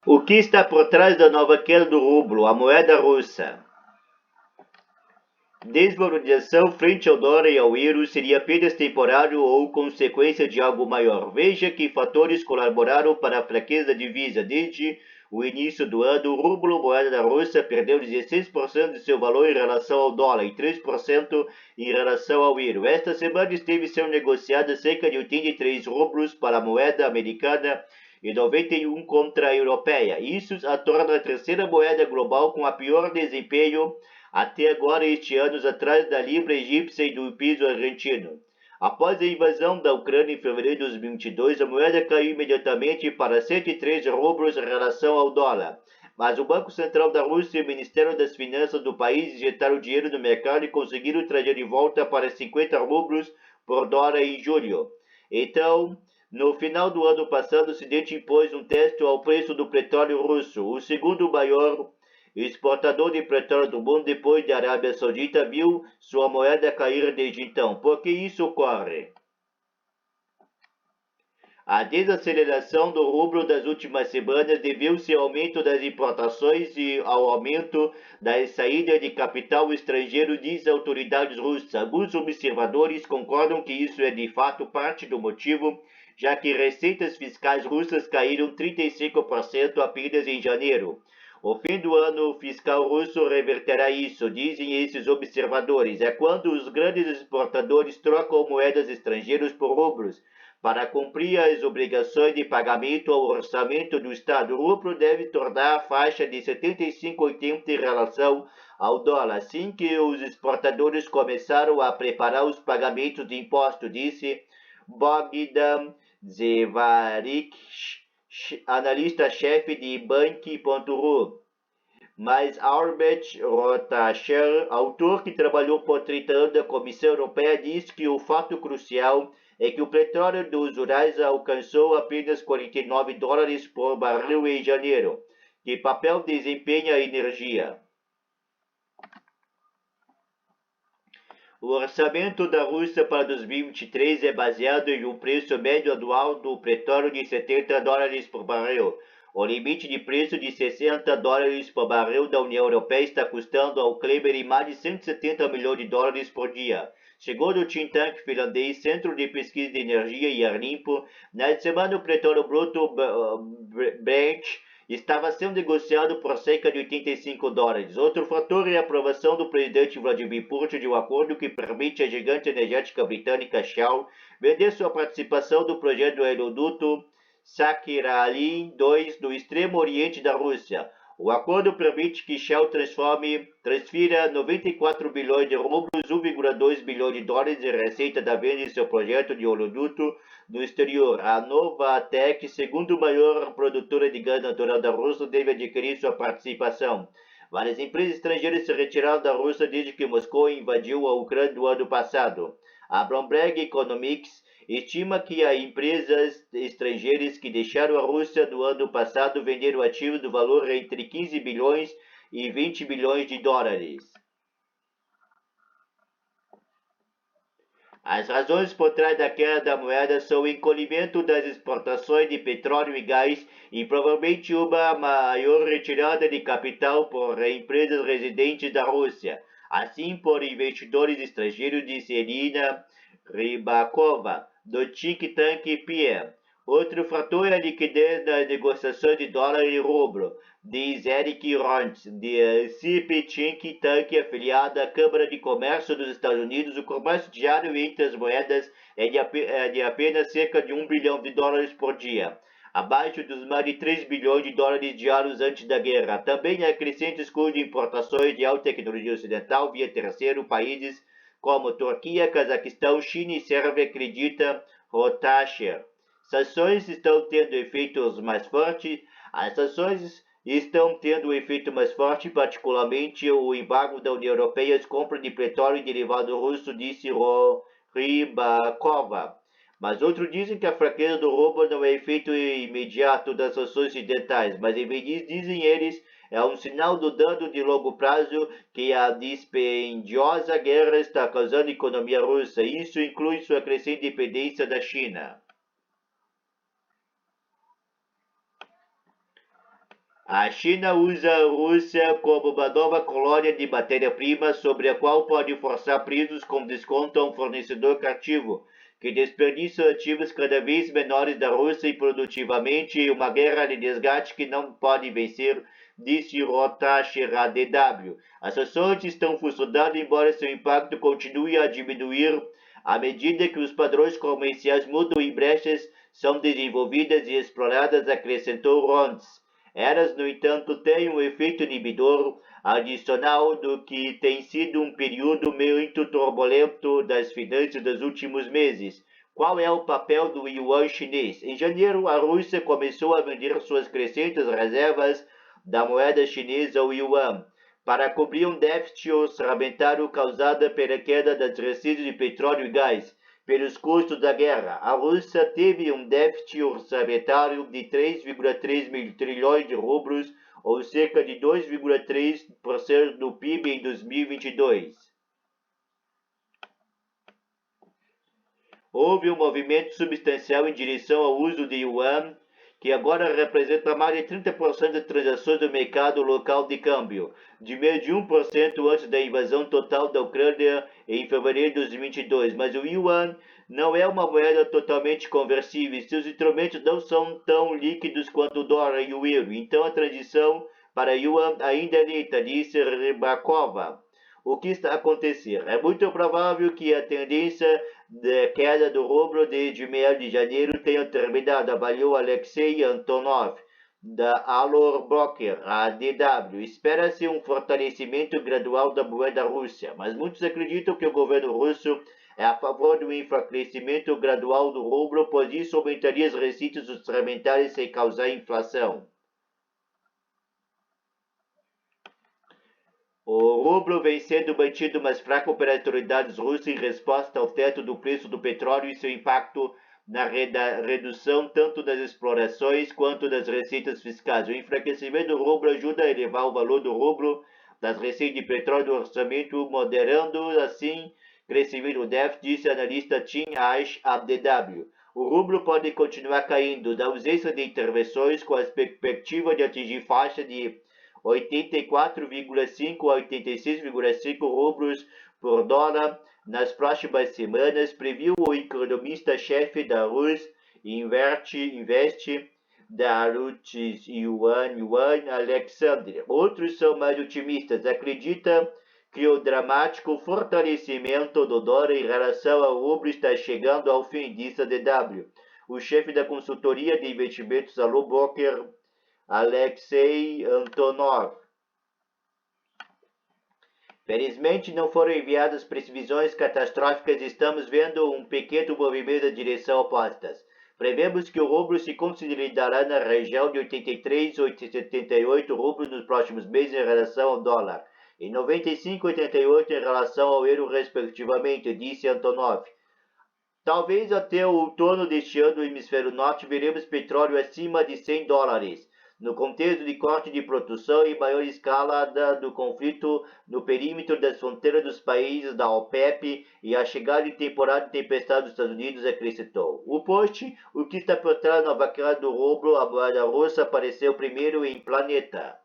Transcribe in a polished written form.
O que está por trás da nova queda do rublo, a moeda russa? Desvalorização frente ao dólar e ao euro seria apenas temporário ou consequência de algo maior. Veja que fatores colaboraram para a fraqueza da divisa. Desde o início do ano, o rublo, moeda da Rússia, perdeu 16% de seu valor em relação ao dólar e 3% em relação ao euro. Esta semana esteve sendo negociada cerca de 83 rublos para a moeda americana e 91 contra a europeia. Isso a torna a terceira moeda global com a pior desempenho até agora este ano atrás da libra egípcia e do piso argentino. Após a invasão da Ucrânia em fevereiro de 2022, a moeda caiu imediatamente para 103 rublos em relação ao dólar. Mas o Banco Central da Rússia e o Ministério das Finanças do país injetaram dinheiro no mercado e conseguiram trazer de volta para 50 rublos por dólar em julho. Então, no final do ano passado, o Ocidente impôs um teto ao preço do petróleo russo, o segundo maior exportador de petróleo do mundo depois da Arábia Saudita, viu sua moeda cair desde então. Por que isso ocorre? A desaceleração do rublo das últimas semanas deveu-se ao aumento das importações e ao aumento da saída de capital estrangeiro, diz autoridades russas. Alguns observadores concordam que isso é de fato parte do motivo, já que receitas fiscais russas caíram 35% apenas em janeiro. O fim do ano fiscal russo reverterá isso, dizem esses observadores. É quando os grandes exportadores trocam moedas estrangeiras por rublos para cumprir as obrigações de pagamento ao orçamento do Estado. O rublo deve tornar a faixa de 75,80 em relação ao dólar, assim que os exportadores começaram a preparar os pagamentos de imposto, disse Bogdan Zevarik, analista-chefe de Bank.ru. Mas Albert Rotacher, autor que trabalhou por 30 anos na Comissão Europeia, diz que o fato crucial é que o petróleo dos Urais alcançou apenas 49 dólares por barril em janeiro. Que papel desempenha a energia? O orçamento da Rússia para 2023 é baseado em um preço médio anual do petróleo de 70 dólares por barril. O limite de preço de 60 dólares por barril da União Europeia está custando ao Kremlin mais de 170 milhões de dólares por dia. Segundo o think tank finlandês Centro de Pesquisa de Energia e Ar Limpo, na semana o petróleo bruto Brent estava sendo negociado por cerca de 85 dólares. Outro fator é a aprovação do presidente Vladimir Putin de um acordo que permite à gigante energética britânica Shell vender sua participação do projeto do aeroduto Sakhalin-2 no extremo oriente da Rússia. O acordo permite que Shell transfira 94 bilhões de rublos, 1,2 bilhões de dólares de receita da venda em seu projeto de oleoduto no exterior. A Novatek, segundo maior produtora de gás natural da Rússia, deve adquirir sua participação. Várias empresas estrangeiras se retiraram da Rússia desde que Moscou invadiu a Ucrânia no ano passado. A Bloomberg Economics estima que as empresas estrangeiras que deixaram a Rússia no ano passado venderam ativos do valor entre 15 bilhões e 20 bilhões de dólares. As razões por trás da queda da moeda são o encolhimento das exportações de petróleo e gás e provavelmente uma maior retirada de capital por empresas residentes da Rússia, assim por investidores estrangeiros, disse Irina Rybakova, do think tank PIA. Outro fator é a liquidez das negociações de dólar e rublo, diz Eric Ront, de CIP Think Tank afiliado à Câmara de Comércio dos Estados Unidos. O comércio diário entre as moedas é de apenas cerca de 1 bilhão de dólares por dia, abaixo dos mais de 3 bilhões de dólares diários antes da guerra. Também há crescentes custos de importações de alta tecnologia ocidental via terceiro países como Turquia, Cazaquistão, China e Sérvia, acredita Rotacher. Sanções estão tendo efeitos mais fortes. As sanções estão tendo um efeito mais forte, particularmente o embargo da União Europeia às compras de petróleo e derivado russo, disse Rybakova. Mas outros dizem que a fraqueza do rublo não é efeito imediato das sanções ocidentais, mas em vez disso, dizem eles, é um sinal do dano de longo prazo que a dispendiosa guerra está causando à economia russa. Isso inclui sua crescente dependência da China. A China usa a Rússia como uma nova colônia de matéria-prima sobre a qual pode forçar preços com desconto a um fornecedor cativo, que desperdiça ativos cada vez menores da Rússia improdutivamente em uma guerra de desgaste que não pode vencer, disse Rotasher à DW. As sanções estão funcionando, embora seu impacto continue a diminuir à medida que os padrões comerciais mudam e brechas são desenvolvidas e exploradas, acrescentou Ronds. Elas, no entanto, têm um efeito inibidor adicional do que tem sido um período muito turbulento das finanças dos últimos meses. Qual é o papel do yuan chinês? Em janeiro, a Rússia começou a vender suas crescentes reservas da moeda chinesa, o yuan, para cobrir um déficit orçamentário causado pela queda das receitas de petróleo e gás pelos custos da guerra. A Rússia teve um déficit orçamentário de 3,3 mil trilhões de rublos, ou cerca de 2,3% do PIB em 2022. Houve um movimento substancial em direção ao uso de yuan, que agora representa mais de 30% das transações do mercado local de câmbio, de menos de 1% antes da invasão total da Ucrânia em fevereiro de 2022. Mas o yuan não é uma moeda totalmente conversível, seus instrumentos não são tão líquidos quanto o dólar e o euro, então a transição para yuan ainda é lenta, disse Rybakova. O que está a acontecer? É muito provável que a tendência de queda do rublo desde meados de janeiro tenha terminado, avaliou Alexei Antonov, da Alor Broker, a DW. Espera-se um fortalecimento gradual da moeda russa, mas muitos acreditam que o governo russo é a favor do enfraquecimento gradual do rublo, pois isso aumentaria as receitas orçamentárias sem causar inflação. O rublo vem sendo mantido mais fraco pelas autoridades russas em resposta ao teto do preço do petróleo e seu impacto na redução tanto das explorações quanto das receitas fiscais. O enfraquecimento do rublo ajuda a elevar o valor do rublo das receitas de petróleo do orçamento, moderando assim crescimento do déficit, disse a analista Tim Ash à DW. O rublo pode continuar caindo, da ausência de intervenções, com a perspectiva de atingir faixa de 84,5 a 86,5 rublos por dólar nas próximas semanas, previu o economista-chefe da Rus Invest da Rutz Yuan Alexander. Outros são mais otimistas, acredita que o dramático fortalecimento do dólar em relação ao rublo está chegando ao fim, disse a DW. O chefe da consultoria de investimentos Alor Broker, Alexei Antonov. Felizmente não foram enviadas previsões catastróficas e estamos vendo um pequeno movimento em direção opostas. Prevemos que o rublo se consolidará na região de 83 ou 78 rublos nos próximos meses em relação ao dólar, e 95 e 88 em relação ao euro respectivamente, disse Antonov. Talvez até o outono deste ano no hemisfério norte veremos petróleo acima de 100 dólares. No contexto de corte de produção em maior escala do conflito no perímetro das fronteiras dos países da OPEP e a chegada de temporada de tempestade dos Estados Unidos, acrescentou. O post, o que está por trás da nova queda do rublo, a moeda russa, apareceu primeiro em Planeta.